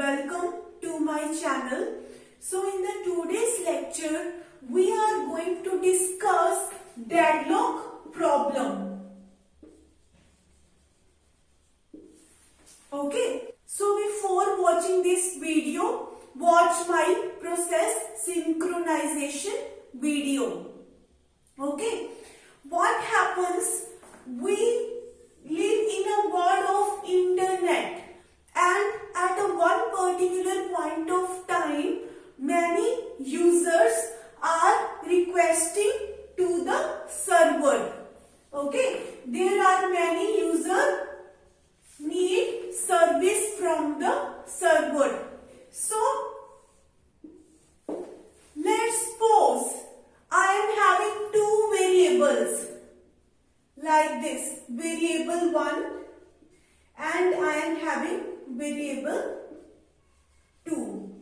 welcome to my channel. So in the today's lecture, we are going to discuss deadlock problem. Okay, so before watching this video, watch my process synchronization video. Okay, what happens? We live in a world of internet, and at a one particular point of time, many users are requesting to the server. Okay, there are many users need service from the server. So let's suppose I am having two variables like this, variable 1 and I am having variable 2.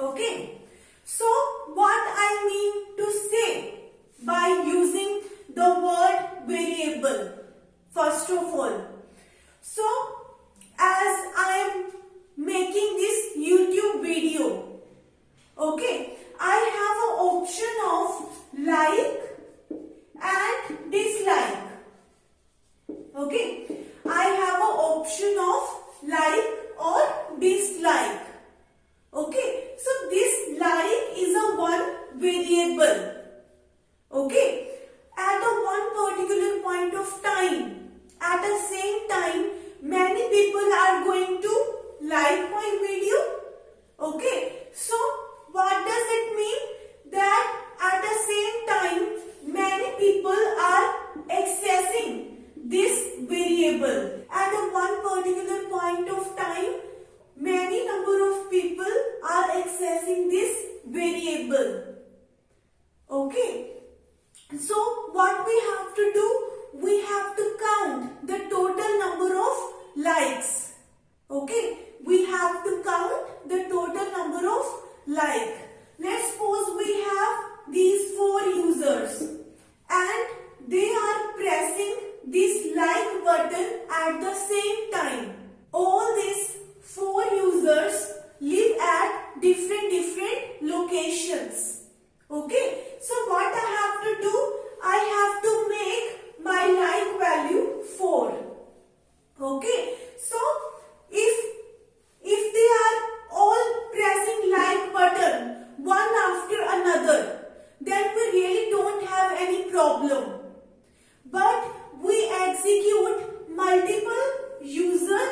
Okay, so what I mean to say by using the word variable, first of all, so as I am making this YouTube video, okay, I have an option of like and dislike. Okay, I have an option of like or dislike. Okay, so this like is a one variable. Okay, at a one particular point of time, at the same time, many people are going to like my video. Okay, so what does it mean? That at the same time, many people are accessing this variable. At a one particular point of time, many number of people are accessing this variable. Okay, so what we have to do? We have to count the total number of likes. Okay, we have to count the total number of likes. Let's suppose we have these 4 users and they are pressing this like button at the same time. All these 4 users live at different locations. Okay, so what I have to do? I have to make my like value 4. Okay, so if they are all pressing like button one after another, then we really don't have any problem. But we execute multiple user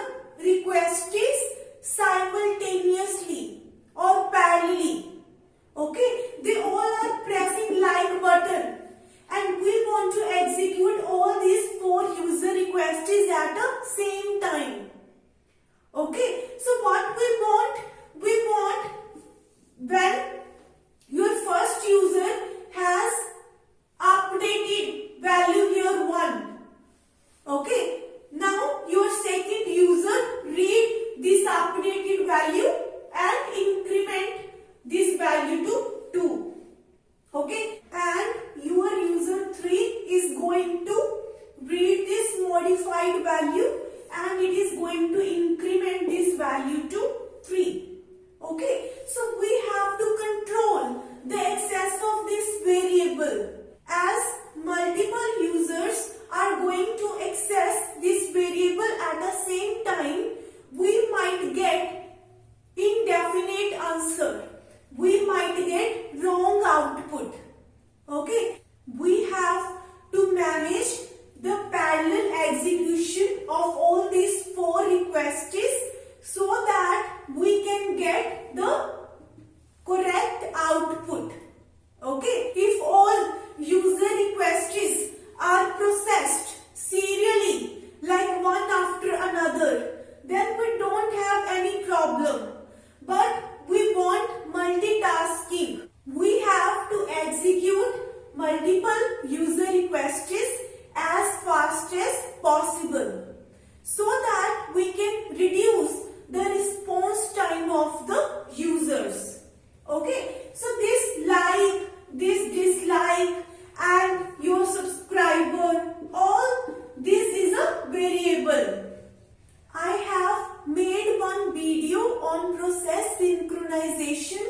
video on process synchronization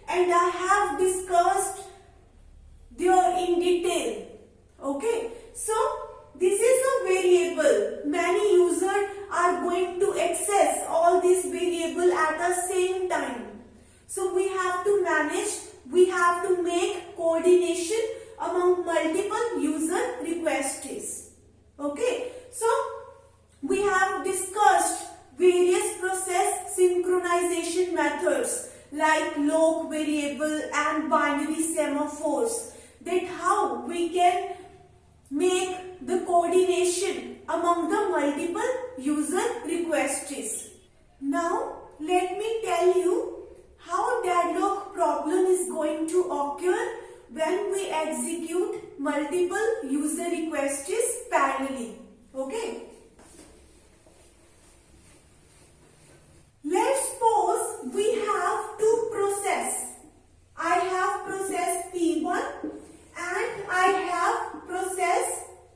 and I have discussed there in detail. Okay, so this is a variable. Many users are going to access all these variables at the same time. So we have to manage, we have to make coordination among multiple user requests. Okay, so we have discussed various process synchronization methods like log variable and binary semaphores, that how we can make the coordination among the multiple user requests. Now let me tell you how deadlock problem is going to occur when we execute multiple user requests parallelly. Okay. Let's suppose we have two processes. I have process P1 and I have process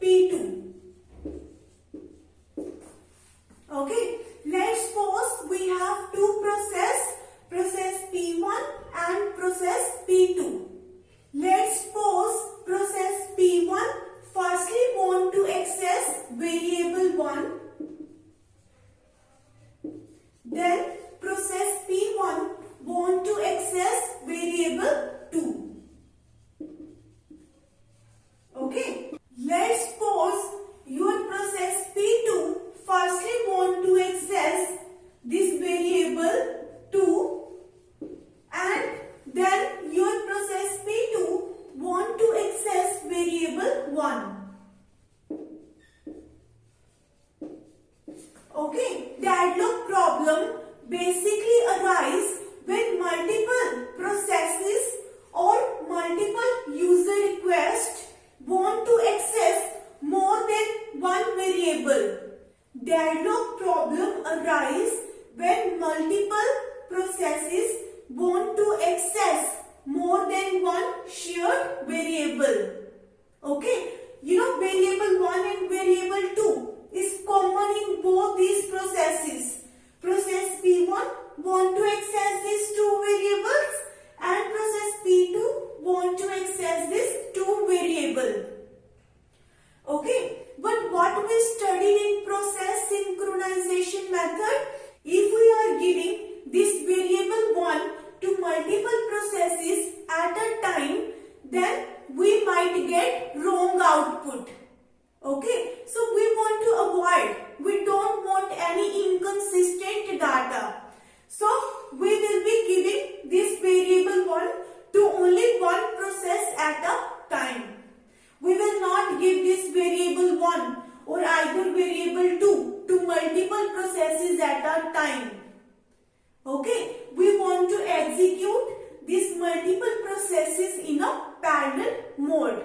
P2. Okay, let's suppose we have two process P1 and process P2. Let's suppose process P1 firstly want to access variable 1. Then process P1 want to access variable 2. Okay. Let's suppose your process P2 firstly want to access this variable 2 and then your process P2 want to access variable 1. Okay, deadlock problem basically arise when multiple processes or multiple user requests want to access more than one variable. Deadlock problem arise when multiple processes want to access more than one shared variable. Okay, you know variable 1 and variable 2 is common in both these processes. Process P1 want to access these two variables and process P2 want to access this two variable. Okay, but what we studied in process synchronization method, if we are giving this variable 1 to multiple processes at a time, then we might get wrong output. Okay, so we want to avoid, we don't want any inconsistent data. So we will be giving this variable 1 to only one process at a time. We will not give this variable 1 or either variable 2 to multiple processes at a time. Okay, we want to execute these multiple processes in a parallel mode.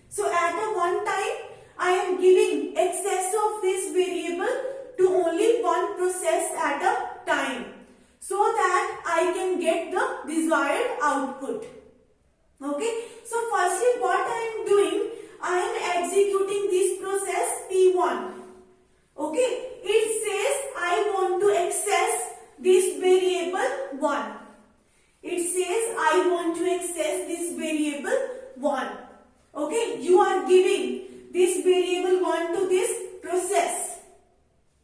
So at a one time, I am giving access of this variable to only one process at a time, so that I can get the desired output. Okay, so firstly what I am doing, I am executing this process P1. Okay, it says I want to access this variable 1. It says I want to access this variable 1. Okay, you are giving this variable 1 to this process.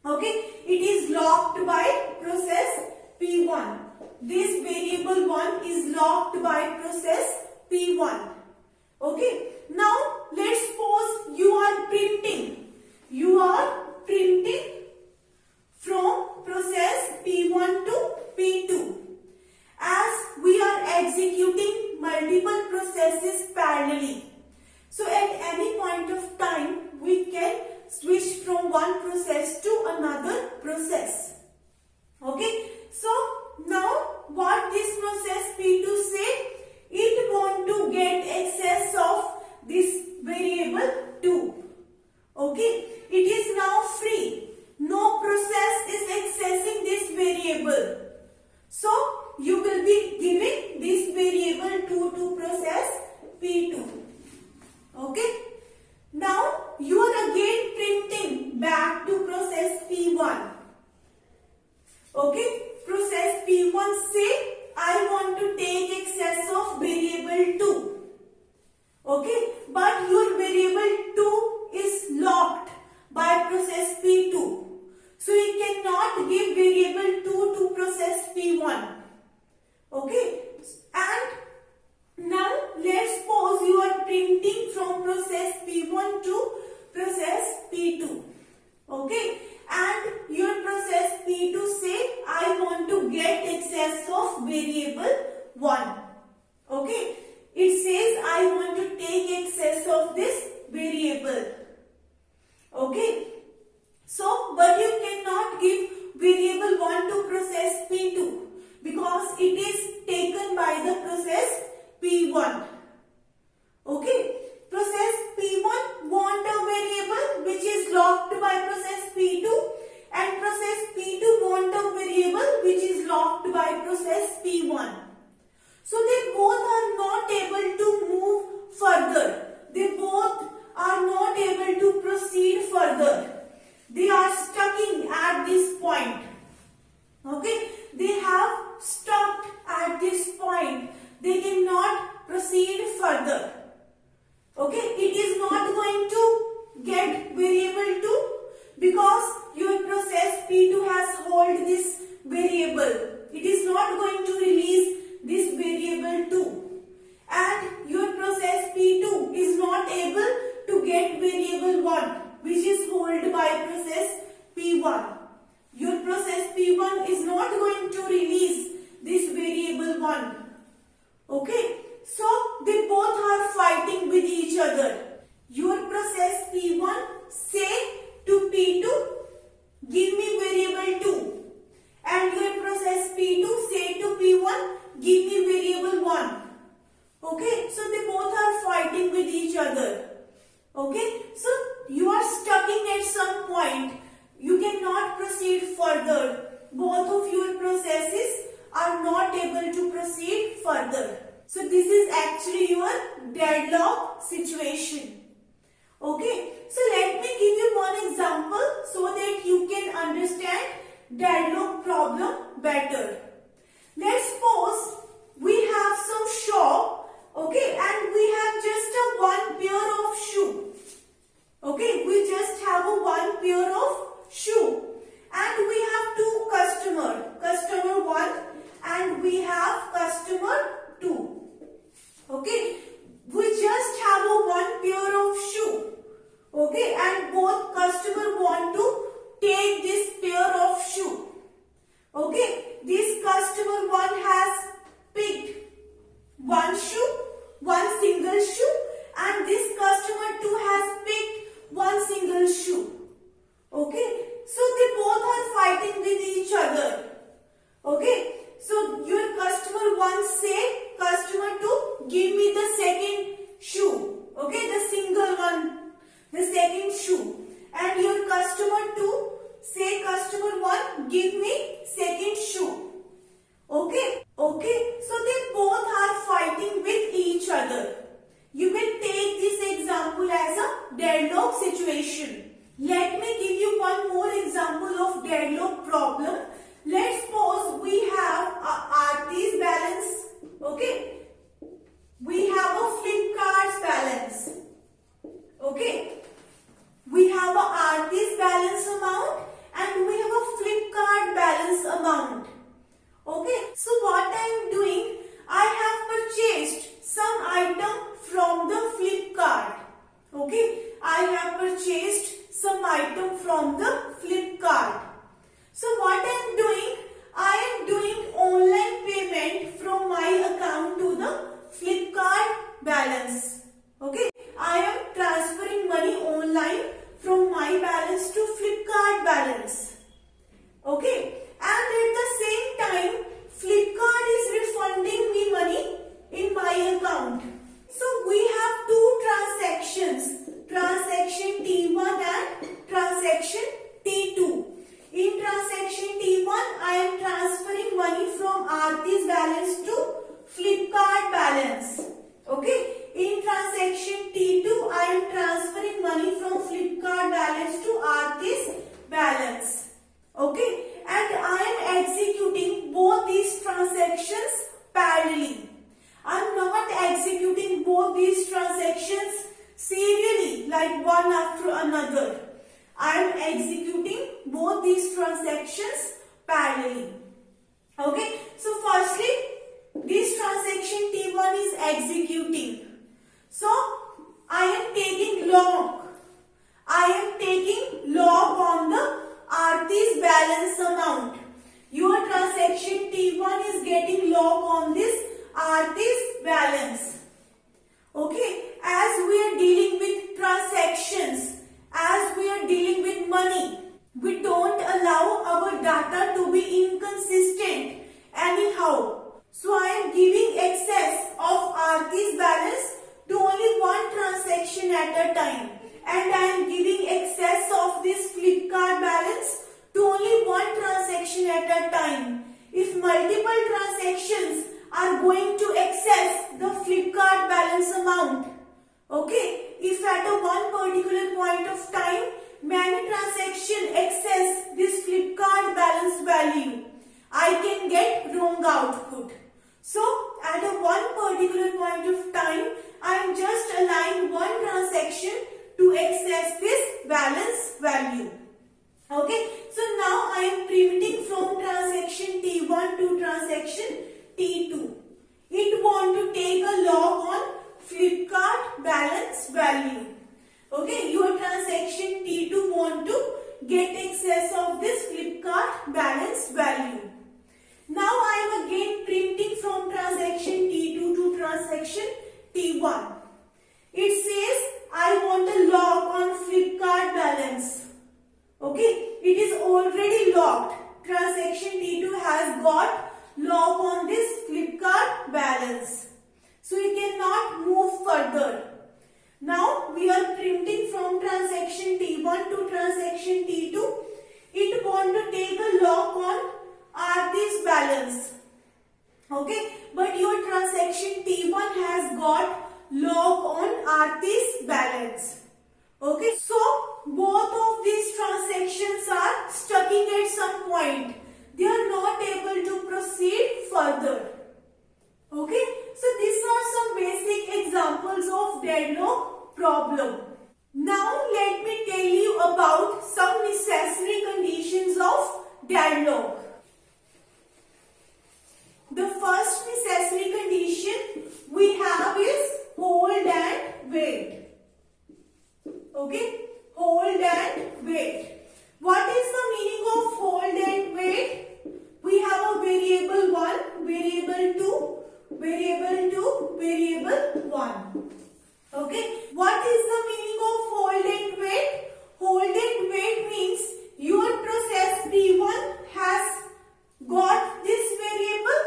Okay, it is locked by process P1. This variable 1 is locked by process P1. Okay, now let's suppose you are printing. You are printing from process P1 to P2. As we are executing multiple processes parallelly, so at any point of time we can switch from one process to another process. Okay, so now what this process P2 say? It want to get access of this variable 2. Okay, it is now free. No process is accessing this variable. So you will be giving this variable 2 to process P2. Okay. Now you are again printing back to process P1. Okay. cannot give variable 2 to process P1. Okay, and now let's suppose you are printing from process P1 to process P2. Okay, and your process P2 say I want to get access of variable 1. Okay, it says I want to take access of this variable. Okay, so but you cannot give variable 1 to process P2 because it is taken by the process P1. Okay, process P1 want a variable which is locked by process P2, and process P2 want a variable which is locked by process P1. So they both are not able to move further. They both are not able to proceed further. They are stuck at this point. Okay, they have stopped at this point. They cannot proceed further. Okay, it is not going to get variable 2 because your process P2 has hold this variable. It is not going to release this variable 2, and your process P2 is not able to get variable 1 which is held by process P1. Your process P1 is not going to release this variable 1. Okay, so they both are fighting with each other. Your process P1 say to P2, give me variable 2, and your process P2 say to P1, give me variable 1. Okay, so they both are fighting with each other. Okay, so you are stuck at some point. You cannot proceed further. Both of your processes are not able to proceed further. So this is actually your deadlock situation. Okay, so let me give you one example so that you can understand deadlock problem better. Let's suppose we have some shop, okay, and we have just a one pair of shoe. Okay, we just have a one pair of shoe, and we have two customer 1 and we have customer 2. Okay, we just have a one pair of shoe. Okay, and both customer want to take this pair of shoe. Okay, this customer 1 has picked one shoe, one single shoe, and this customer 2 has picked one single shoe. Okay, so they both are fighting with each other. Okay, so your customer 1 say customer 2, give me the second shoe. Okay, the single one, the second shoe, and your customer 2 say customer 1, give me second shoe. Okay, so they both are fighting with each other. You can take this example as a deadlock situation. Let me give you one more example of deadlock problem. Let's suppose we have Aarti's balance. Okay, we have a Flipkart's balance. Okay, we have a Aarti's balance amount and we have a Flipkart balance amount. Okay, so what I am doing, I have purchased some item from the Flipkart. Okay, I have purchased some item from the Flipkart. So what I am doing, I am doing online payment from my account to the Flipkart balance. Okay, I am transferring money online from my balance to Flipkart balance. Okay, and at the same time, Flipkart is refunding me money in my account. So we have two transactions, transaction T1 and transaction finally. Okay, so firstly, this transaction T1 is executing. So I am taking log. I am taking log on the Aarti's balance amount. Your transaction T1 is getting log on this Aarti's balance. Okay, as we are dealing with transactions, as we are dealing with money, we don't allow our data to be inconsistent anyhow. So I am giving excess of Aarti's balance to only one transaction at a time. And I am giving excess of this Flipkart balance to only one transaction at a time. If multiple transactions are going to access the Flipkart balance amount, okay, if at a one particular point of time many transactions access this Flipkart balance value, I can get wrong output. So at a one particular point of time, I am just allowing one transaction to access this balance value. Okay, so now I am preventing from transaction T1 to transaction T2. It want to take a log on Flipkart balance value. Okay, your transaction T2 want to get access of this Flipkart balance value. Now I am again printing from transaction T2 to transaction T1. It says I want a log on Flipkart balance. Okay, it is already logged. Transaction T2 has got log on this Flipkart balance. So it cannot move further. Now we are printing from transaction T1 to transaction T2. It want to take a log on Aarti's balance. Okay, but your transaction T1 has got log on Aarti's balance. Okay, so both of these transactions are stuck at some point. They are not able to proceed further. Okay, so these are some basic examples of deadlock problem. Now let me tell you about some necessary conditions of deadlock. The first necessary condition we have is hold and wait. Okay, hold and wait. What is the meaning of hold and wait? We have a variable 1, variable 2, variable 2, variable 1. Okay, what is the meaning of hold and wait? Hold and wait means your process P1 has got this variable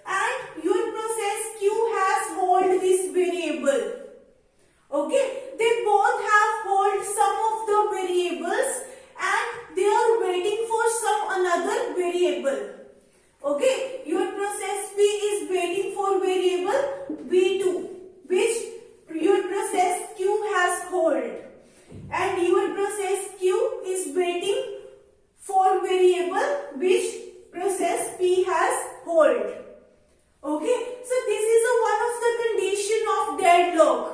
and your process Q has hold this variable. Okay, they both have hold some of the variables and they are waiting for some another variable. Okay, your process P is waiting for variable V2, which your process Q has hold, and your process Q is waiting for variable which process P has hold. Okay, so this is one of the condition of deadlock.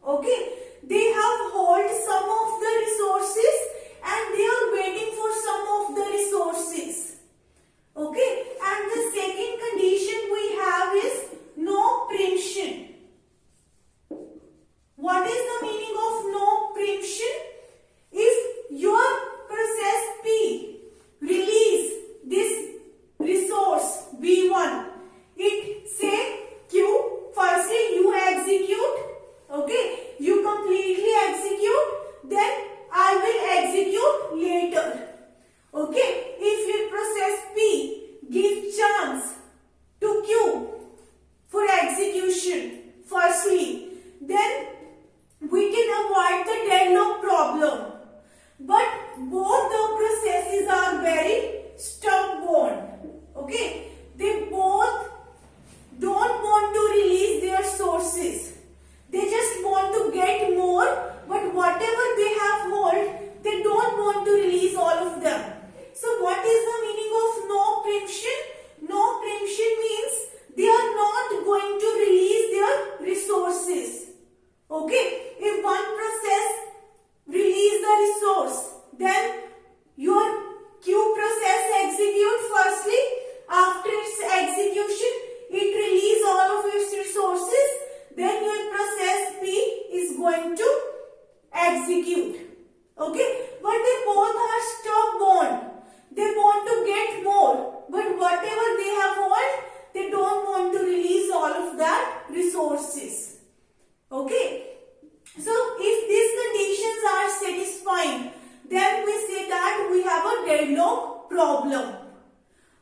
Okay, they have hold some of the resources and they are waiting for some of the resources. Okay, and the second condition we have is no preemption. What is the meaning of no preemption? If your process P release this resource V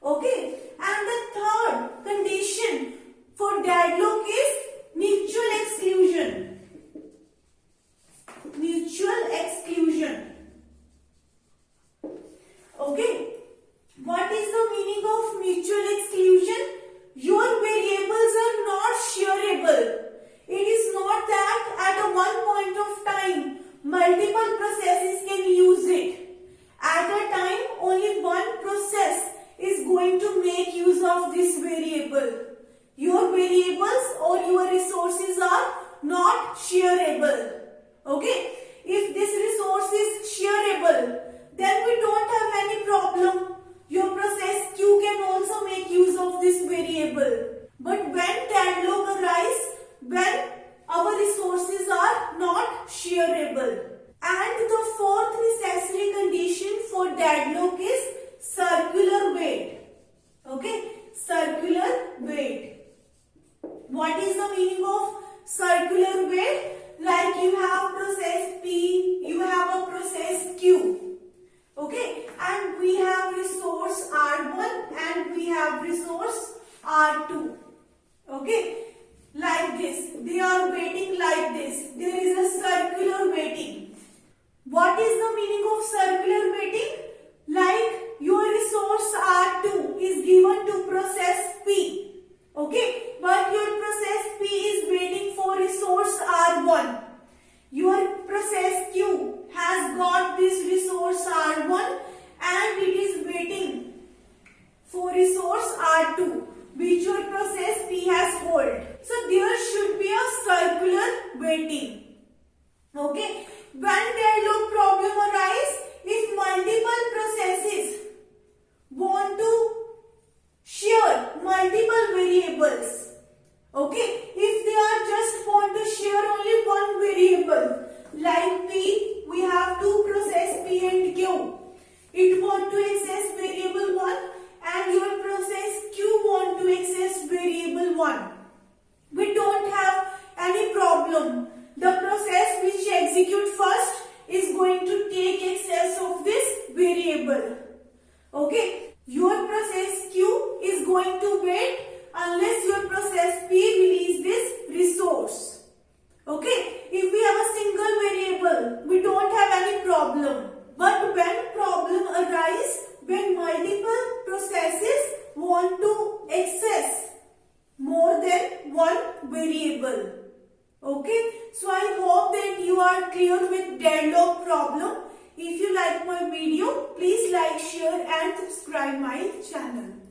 Okay, and the third condition for deadlock is mutual exclusion. Mutual exclusion. Okay, what is the meaning of mutual exclusion? Your variables are not shareable. It is not that at a one point of time multiple processes can use it. At a time only one process is going to make use of this variable. Your variables or your resources are not shareable. Okay, if this resource is shareable, then we don't have any problem. Your process Q can also make use of this variable. But when deadlock arises, when our resources are not shareable. And the fourth necessary condition for deadlock is circular wait. Okay, circular wait. What is the meaning of circular wait? Like you have process P, you have a process Q. Okay, and we have resource R1 and we have resource R2. Okay, like this. They are waiting like this. There is a circular waiting. What is the meaning of circular waiting? Like your resource R2 is given to process P. Okay, but your process P is waiting for resource R1. Your process Q has got this resource R1 and it is waiting for resource R2, which your process P has hold. So there should be a circular waiting. Okay, when deadlock problem arises, if multiple processes want to share multiple variables, okay, if they are just want to share only one variable, like P, we have two process P and Q. It want to access variable 1 and your process Q want to access variable 1. We don't have any problem. The process which execute first is going to take access of this variable. Okay, your process Q is going to wait unless your process P release this resource. Okay, if we have a single variable, we don't have any problem. But when problem arises, when multiple processes want to access more than one variable. Okay, so I hope that you are clear with deadlock problem. If you like my video, please like, share and subscribe my channel.